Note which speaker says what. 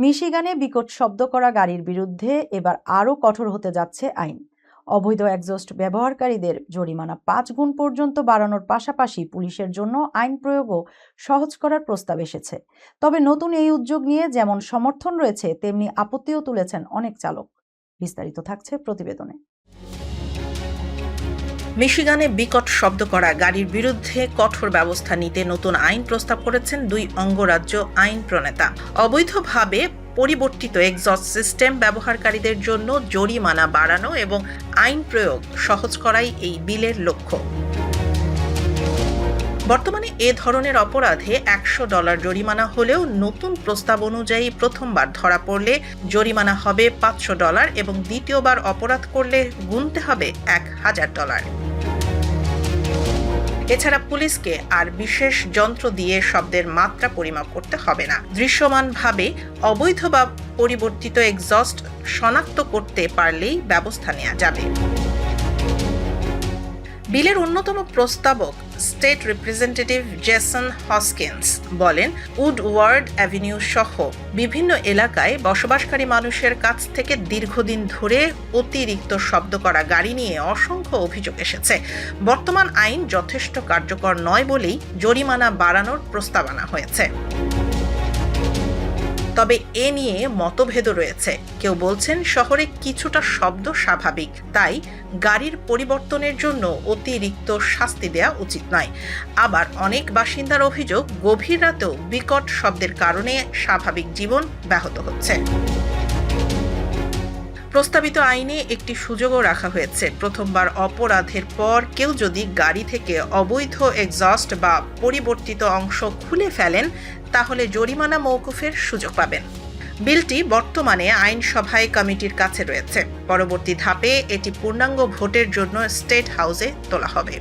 Speaker 1: মিশিগানে বিকট শব্দ করা গাড়ির বিরুদ্ধে এবার আরও কঠোর হতে যাচ্ছে আইন। অবৈধ এক্সস্ট ব্যবহারকারীদের জরিমানা 5 গুণ পর্যন্ত বাড়ানোর পাশাপাশি পুলিশের জন্য আইন প্রয়োগও সহজ করার প্রস্তাব এসেছে। তবে নতুন এই উদ্যোগ নিয়ে যেমন সমর্থন রয়েছে, তেমনি আপত্তিও তুলেছেন অনেক চালক। বিস্তারিত থাকছে প্রতিবেদনে।
Speaker 2: মিশিগানে বিকট শব্দ করা গাড়ির বিরুদ্ধে কঠোর ব্যবস্থা নিতে নতুন আইন প্রস্তাব করেছেন 2 অঙ্গরাজ্য আইন প্রণেতা। অবৈধভাবে পরিবর্তিত এক্সস্ট সিস্টেম ব্যবহারকারীদের জন্য জরিমানা বাড়ানো এবং আইন প্রয়োগ সহজ করাই এই বিলের লক্ষ্য। বর্তমানে এ ধরনের অপরাধে $100 জরিমানা হলেও নতুন প্রস্তাব অনুযায়ী প্রথমবার ধরা পড়লে জরিমানা হবে $500 এবং দ্বিতীয়বার অপরাধ করলে গুনতে হবে $1000। এছাড়া পুলিশকে আর বিশেষ যন্ত্র দিয়ে শব্দের মাত্রা পরিমাপ করতে হবে না। দৃশ্যমানভাবে অবৈধ বা পরিবর্তিত এক্সস্ট শনাক্ত করতে পারলেই ব্যবস্থা নেওয়া যাবে। বিলের অন্যতম প্রস্তাবক স্টেট রিপ্রেজেন্টেটিভ জেসন হসকিন্স বলেন, উডওয়ার্ড অ্যাভিনিউ সহ বিভিন্ন এলাকায় বসবাসকারী মানুষের কাছ থেকে দীর্ঘদিন ধরে অতিরিক্ত শব্দ করা গাড়ি নিয়ে অসংখ্য অভিযোগ এসেছে। বর্তমান আইন যথেষ্ট কার্যকর নয় বলেই জরিমানা বাড়ানোর প্রস্তাব আনা হয়েছে। তবে এ নিয়ে মতভেদও রয়েছে। কেউ বলছেন শহরে কিছুটা শব্দ স্বাভাবিক, তাই গাড়ির পরিবর্তনের জন্য অতিরিক্ত শাস্তি দেওয়া উচিত নয়। আবার অনেক বাসিন্দার অভিযোগ, গভীর রাতেও বিকট শব্দের কারণে স্বাভাবিক জীবন ব্যাহত হচ্ছে। প্রস্তাবিত আইনে একটি সুযোগও রাখা হয়েছে। প্রথমবার অপরাধের পর কেউ যদি গাড়ি থেকে অবৈধ এক্সস্ট বা পরিবর্তিত অংশ খুলে ফেলেন, তাহলে জরিমানা মওকুফের সুযোগ পাবেন। বিলটি বর্তমানে আইনসভায় কমিটির কাছে রয়েছে। পরবর্তী ধাপে এটি পূর্ণাঙ্গ ভোটের জন্য স্টেট হাউসে তোলা হবে।